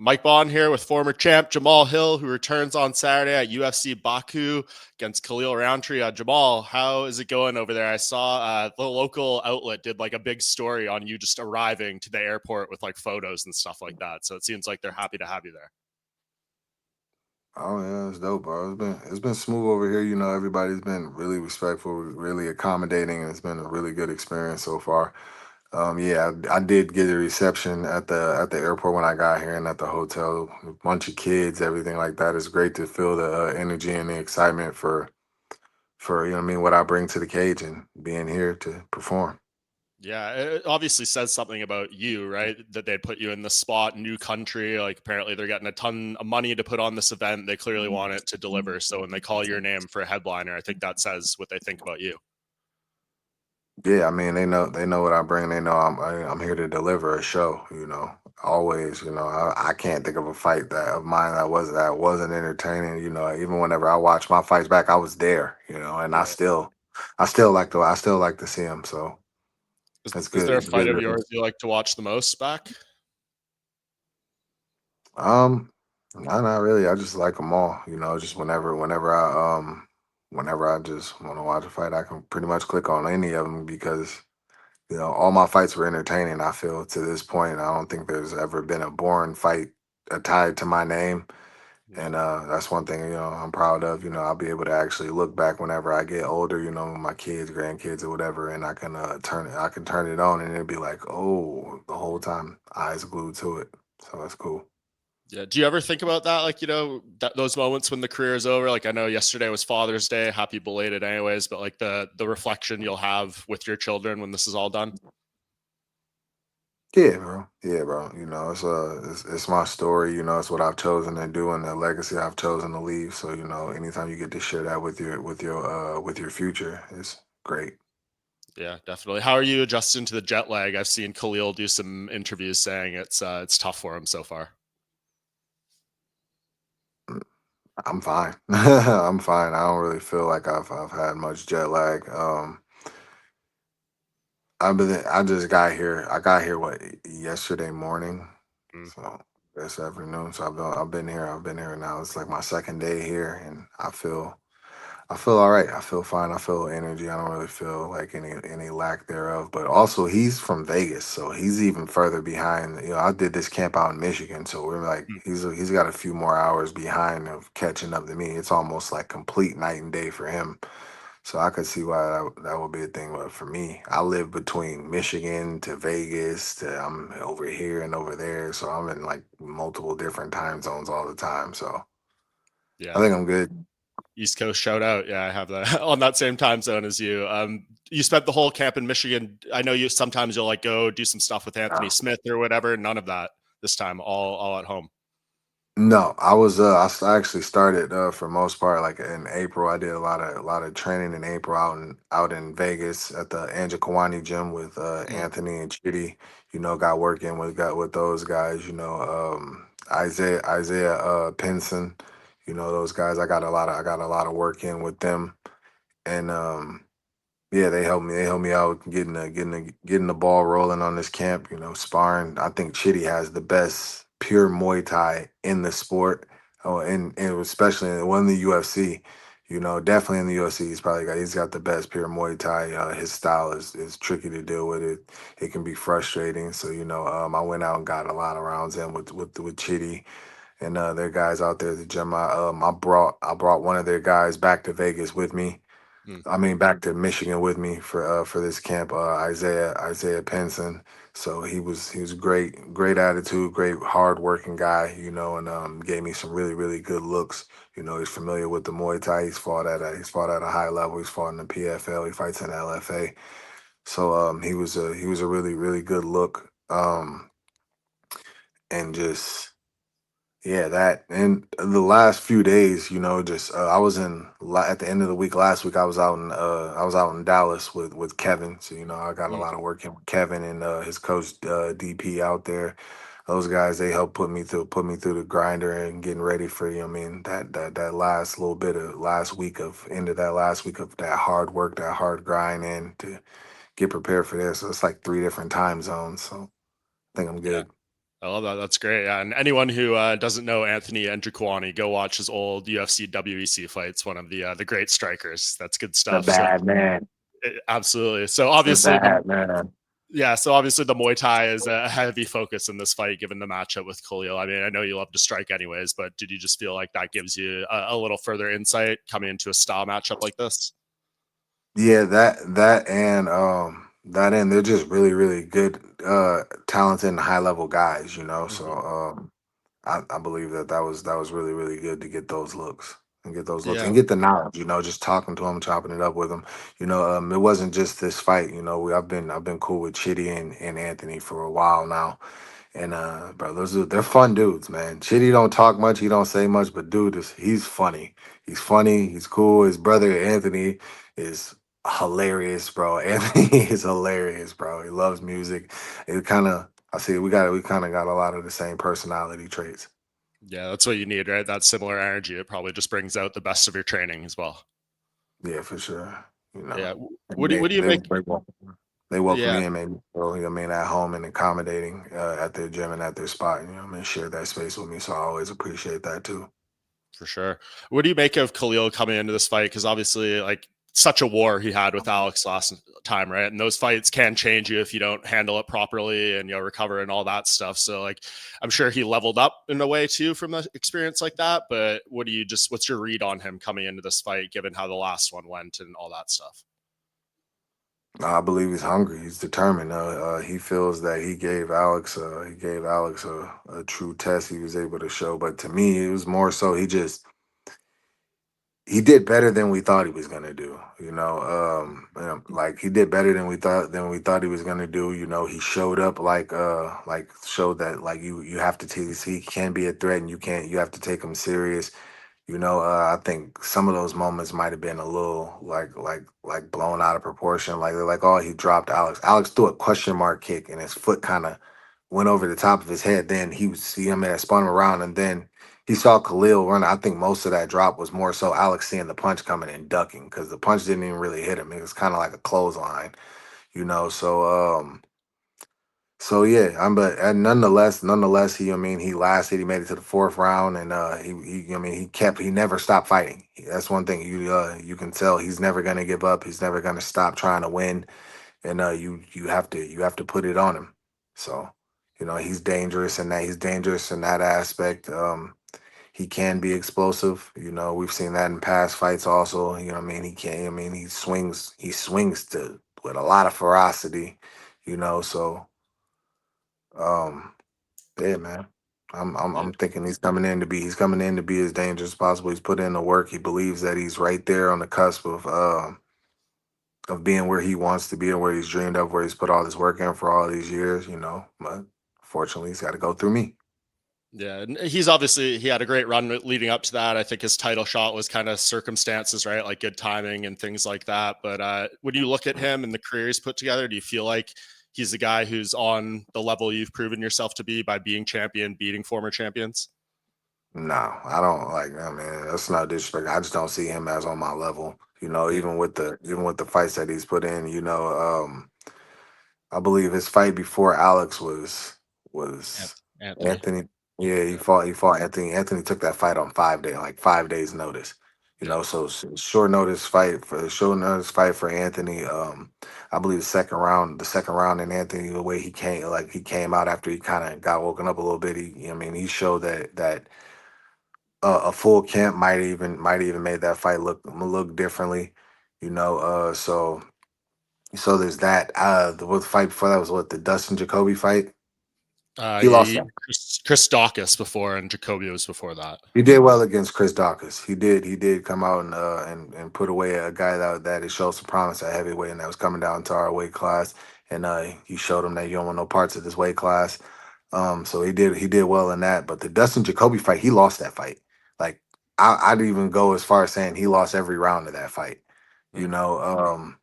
Mike Bohn here with former champ Jamahal Hill, who returns on Saturday at UFC Baku against Khalil Rountree. Jamal, how is it going over there? I saw the local outlet did like a big story on you just arriving to the airport with like photos and stuff like that. So it seems like they're happy to have you there. Oh yeah, it's dope, bro. It's been smooth over here. Everybody's been really respectful, really accommodating, and it's been a really good experience so far. Yeah, I did get a reception at the airport when I got here and at the hotel. A bunch of kids, everything like that. It's great to feel the energy and the excitement for what I mean, what I bring to the cage and being here to perform. Yeah, it obviously says something about you, right? That they'd put you in the spot, new country. Like apparently they're getting a ton of money to put on this event. They clearly want it to deliver. So when they call your name for a headliner, I think that says what they think about you. Yeah, I mean they know what I bring. They know I'm here to deliver a show. Always. I can't think of a fight that of mine that wasn't entertaining. Even whenever I watch my fights back, I was there. And I Yeah. still I still like to see them. So it's Is good. there a It's good. fight of yours you like to watch the most back? Um, not really. I just like them all. Just whenever I just want to watch a fight, I can pretty much click on any of them because all my fights were entertaining. I feel to this point, I don't think there's ever been a boring fight tied to my name, Yeah. and that's one thing I'm proud of. I'll be able to actually look back whenever I get older. My kids, grandkids, or whatever, and I can turn it on, and it'll be like, oh, the whole time eyes glued to it. So that's cool. Yeah. Do you ever think about that? Like, those moments when the career is over. Like, I know yesterday was Father's Day. Happy belated, anyways. But like the reflection you'll have with your children when this is all done. Yeah, bro. Yeah, bro. It's my story. It's what I've chosen to do and the legacy I've chosen to leave. So, anytime you get to share that with your future, it's great. Yeah, definitely. How are you adjusting to the jet lag? I've seen Khalil do some interviews saying it's tough for him so far. Mm, I'm fine. I'm fine. I don't really feel like I've had much jet lag. I just got here. I got here yesterday morning. Mm. So this afternoon. So I've been here now. It's like my second day here and I feel all right. I feel fine. I feel energy. I don't really feel like any lack thereof. But also, he's from Vegas, so he's even further behind. I did this camp out in Michigan, so we're like Mm. he's got a few more hours behind of catching up to me. It's almost like complete night and day for him. So I could see why that would be a thing. But for me, I live between Michigan to Vegas to I'm over here and over there, so I'm in like multiple different time zones all the time. So I Yeah. think I'm good. East Coast shout out. Yeah, I have that on that same time zone as you. You spent the whole camp in Michigan. I know you sometimes you'll like go do some stuff with Anthony Smith or whatever. None of that this time. All at home. No, I actually started for most part like in April. I did a lot of training in April out in Vegas at the Kawani gym with Mm. Anthony and Chitty. Got working with those guys. Isaiah Pinson. Those guys. I got a lot of work in with them, and yeah, they helped me out getting the ball rolling on this camp. Sparring. I think Chitty has the best pure Muay Thai in the sport. Oh, and especially in the UFC. Definitely in the UFC, he's got the best pure Muay Thai. His style is tricky to deal with. It can be frustrating. So I went out and got a lot of rounds in with Chitty and their guys out there at the gym. I brought one of their guys back to Vegas with me. Mm. I mean, back to Michigan with me for this camp. Isaiah Penson. So he was great, great attitude, great hard working guy. And gave me some really really good looks. He's familiar with the Muay Thai. He's fought at a high level. He's fought in the PFL. He fights in LFA. So he was a really really good look. And just yeah, that and the last few days, just I was at the end of the week last week. I was out in Dallas with Kevin, so I got a Mm. lot of work in with Kevin and his coach DP out there. Those guys they helped put me through the grinder and getting ready for I mean that last little bit of last week of into that last week of that hard work, that hard grind, and to get prepared for this. So it's like three different time zones. So I think I'm Yeah. good. I love that. That's great. Yeah. And anyone who doesn't know Anthony Njokuani, go watch his old UFC WEC fights. One of the great strikers. That's good The stuff. So bad man. absolutely. So The obviously bad man. the Muay Thai is a heavy focus in this fight, given the matchup with Khalil. I mean, I know you love to strike anyways, but did you just feel like that gives you a little further insight coming into a style matchup like this? Yeah, that and they're just really, really good, talented and high level guys, you know. So Hmm. I believe that was really, really good to get those looks and get those looks Yeah, and get the knowledge, you know, just talking to him, chopping it up with him. You know, it wasn't just this fight, you know, I've been cool with Chitty and Anthony for a while now. And bro, they're fun dudes, man. Chitty don't talk much, he don't say much, but dude he's funny. He's funny, he's cool. His brother Anthony is hilarious, bro. Anthony is hilarious, bro. He loves music. It kind of I see we kind of got a lot of the same personality traits. yeah, that's what you need, right? That similar energy. It probably just brings out the best of your training as well. Yeah, for sure. You know, Yeah. and What do you make? they welcome Yeah, me and made me feel, you know what I mean, at home and accommodating at their gym and at their spot. You know what I mean, share that space with me. So I always appreciate that too. for sure. What do you make of Khalil coming into this fight? Because obviously, like such a war he had with Alex last time, right? And those fights can change you if you don't handle it properly and recover and all that stuff. So, like, I'm sure he leveled up in a way too from an experience like that. But what's your read on him coming into this fight, given how the last one went and all that stuff? I believe he's hungry. He's determined. He feels that he gave Alex a true test. He was able to show, but to me, it was more so he did better than we thought he was gonna do. Like he did better than we thought he was gonna do. You know, he showed up like showed that like you have to take he can be a threat and you have to take him serious. You know, I think some of those moments might have been a little like blown out of proportion. Like they're like, oh, he dropped Alex. Alex threw a question mark kick and his foot kind of went over the top of his head. Then he was see him and spun him around and then he saw Khalil run. I think most of that drop was more so Alex seeing the punch coming and ducking because the punch didn't even really hit him. It was kind of like a clothesline, you know. So yeah, but and nonetheless, he I mean he lasted. He made it to the fourth round, and he I mean he never stopped fighting. That's one thing you can tell. He's never gonna give up. He's never gonna stop trying to win, and you have to put it on him. So you know he's dangerous in that aspect. He can be explosive. You know we've seen that in past fights also. You know what I mean he can. I mean he swings to with a lot of ferocity. You know so. Um, yeah, man. I'm thinking he's coming in to be as dangerous as possible. He's put in the work. He believes that he's right there on the cusp of being where he wants to be and where he's dreamed of, where he's put all this work in for all these years, you know. But fortunately he's got to go through me. Yeah, and he had a great run leading up to that. I think his title shot was kind of circumstances, right? Like good timing and things like that. But when you look at him and the career he's put together, do you feel like he's the guy who's on the level you've proven yourself to be by being champion, beating former champions? No, I don't like. I mean, that's not disrespect. I just don't see him as on my level. You know, Yeah, even with the fights that he's put in. You know, I believe his fight before Alex was Anthony. Anthony. Yeah, he Yeah, fought Anthony. Anthony took that fight on 5 day, like 5 days notice. You yeah, know, so short notice fight for Anthony. I believe the second round in Anthony, the way he came out after he kind of got woken up a little bit. I mean, he showed that a full camp might even made that fight look differently. You know, so there's that. The fight before that was the Dustin Jacoby fight. He lost that. Chris Dawkins before, and Jacoby was before that. He did well against Chris Dawkins. He did come out and put away a guy that had showed some promise at heavyweight and that was coming down to our weight class. And he showed him that you don't want no parts of this weight class. So he did well in that. But the Dustin Jacoby fight, he lost that fight. Like I'd even go as far as saying he lost every round of that fight. You Mm. know,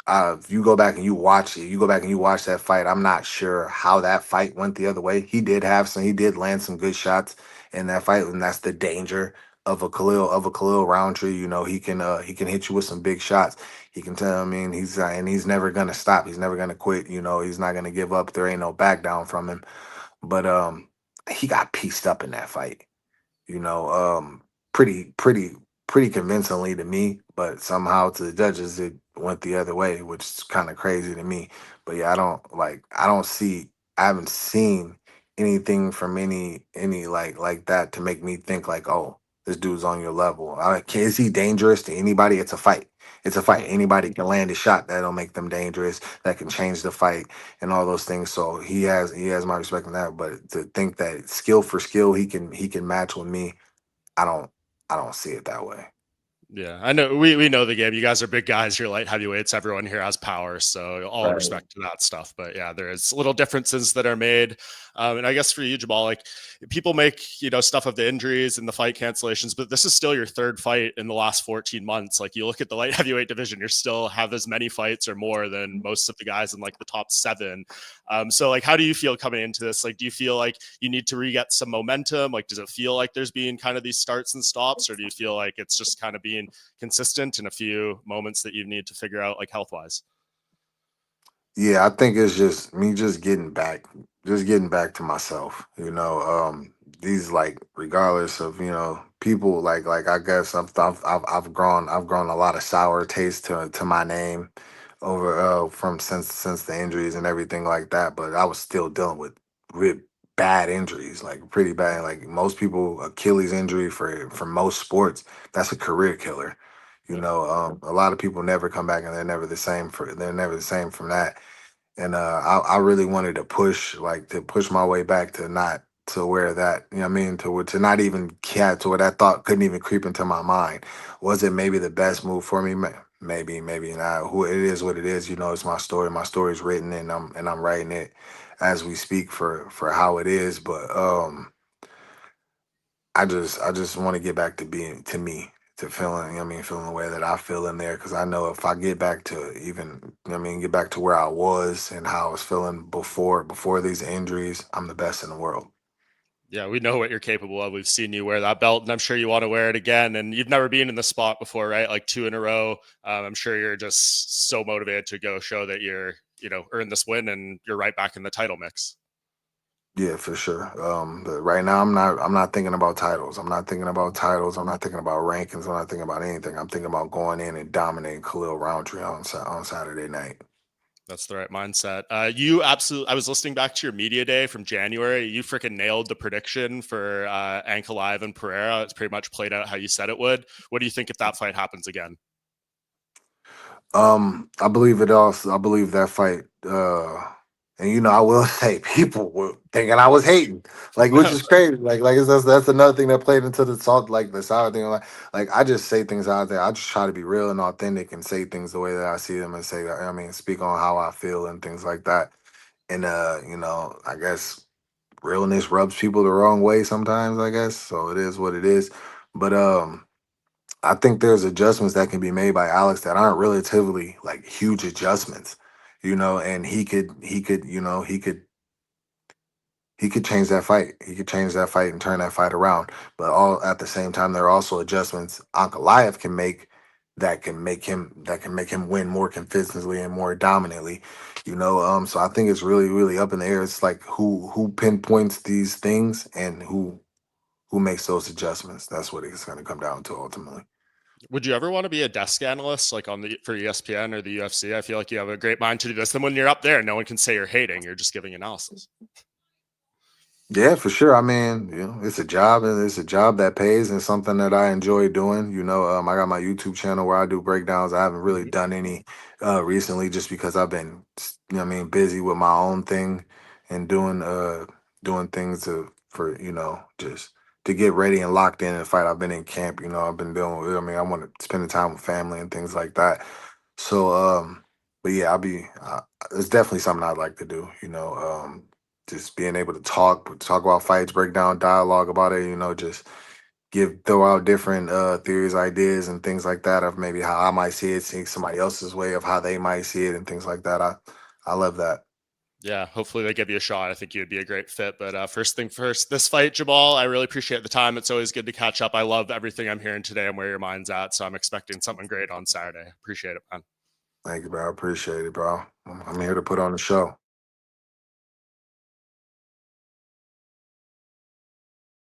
if you go back and you watch that fight. I'm not sure how that fight went the other way. He did land some good shots in that fight, and that's the danger of a Khalil Roundtree. You know, he can hit you with some big shots. He can tell. I mean, he's never gonna stop. He's never gonna quit. You know, he's not gonna give up. There ain't no back down from him. But he got pieced up in that fight. You know, pretty, pretty, pretty convincingly to me, but somehow to the judges it went the other way, which is kind of crazy to me. But yeah, I don't see, I haven't seen anything from any like that to make me think like, oh, this dude's on your level. Is he dangerous to anybody? It's a fight. It's a fight. Mhm. Anybody can land a shot that'll make them dangerous. That can change the fight and all those things. So he has my respect in that. But to think that skill for skill he can match with me, I don't I don't see it that way. Yeah, I know we know the game. You guys are big guys. You're light heavyweights. Everyone here has power, so all Right. respect to that stuff. But yeah, there is little differences that are made. And I guess for you, Jamal, like people make stuff of the injuries and the fight cancellations, but this is still your third fight in the last 14 months. Like you look at the light heavyweight division, you're still have as many fights or more than most of the guys in like the top seven. So like, how do you feel coming into this? Like, do you feel like you need to re-get some momentum? Like, does it feel like there's been kind of these starts and stops, or do you feel like it's just kind of being consistent in a few moments that you need to figure out like health wise? Yeah, I think it's just me just getting back to myself. These like regardless of people like I guess I've grown a lot of sour taste to my name over from since the injuries and everything like that. But I was still dealing with bad injuries, like pretty bad. Like most people, Achilles injury for most sports, that's a career killer. Yeah. A lot of people never come back and they're never the same from that. And I really wanted to push my way back to not to where that you know what I mean to not even cat to where that thought couldn't even creep into my mind. Was it maybe the best move for me? Maybe, maybe not. Who it is, what it is. It's my story. My story's written, and I'm writing it as we speak for how it is. But I just want to get back to being to me, to feeling, feeling the way that I feel in there. Cause I know if I get back to even, get back to where I was and how I was feeling before these injuries, I'm the best in the world. Yeah, we know what you're capable of. We've seen you wear that belt, and I'm sure you want to wear it again. And you've never been in the spot before, right? Like two in a row. I'm sure you're just so motivated to go show that earn this win, and you're right back in the title mix. Yeah, for sure. But right now I'm not thinking about titles. I'm not thinking about titles. I'm not thinking about rankings. I'm not thinking about anything. I'm thinking about going in and dominating Khalil Rountree on Saturday night. That's the right mindset. You absolutely. I was listening back to your media day from January. You freaking nailed the prediction for Ankalaev and Pereira. It's pretty much played out how you said it would. What do you think if that fight happens again? I believe it also. I believe that fight. And I will say people were thinking I was hating, like, which is crazy. That's another thing that played into the salt, like the sour thing. Like I just say things out there. I just try to be real and authentic and say things the way that I see them and say that. Speak on how I feel and things like that. And I guess realness rubs people the wrong way sometimes. I guess so. It is what it is. But I think there's adjustments that can be made by Alex that aren't relatively like huge adjustments, and he could change that fight. He could change that fight and turn that fight around. But all at the same time, there are also adjustments Ankalaev can make that can make him win more consistently and more dominantly. So I think it's really, really up in the air. It's like who pinpoints these things and who makes those adjustments. That's what it's gonna come down to ultimately. Would you ever want to be a desk analyst, like on the for ESPN or the UFC? I feel like you have a great mind to do this. Then when you're up there, no one can say you're hating. You're just giving analysis. Yeah, for sure. It's a job and it's a job that pays and something that I enjoy doing. I got my YouTube channel where I do breakdowns. I haven't really Mhm. done any recently just because I've been, busy with my own thing and doing things just to get ready and locked in and fight. I've been in camp, I've been doing, I want to spend the time with family and things like that. So but yeah, it's definitely something I'd like to do, just being able to talk about fights, break down dialogue about it, just throw out different theories, ideas, and things like that of maybe how I might see it, seeing somebody else's way of how they might see it, and things like that. I love that. Yeah, hopefully they give you a shot. I think you would be a great fit. But first thing first, this fight, Jamal, I really appreciate the time. It's always good to catch up. I love everything I'm hearing today and where your mind's at. So I'm expecting something great on Saturday. Appreciate it, man. Thank you, bro. I appreciate it, bro. I'm here to put on the show.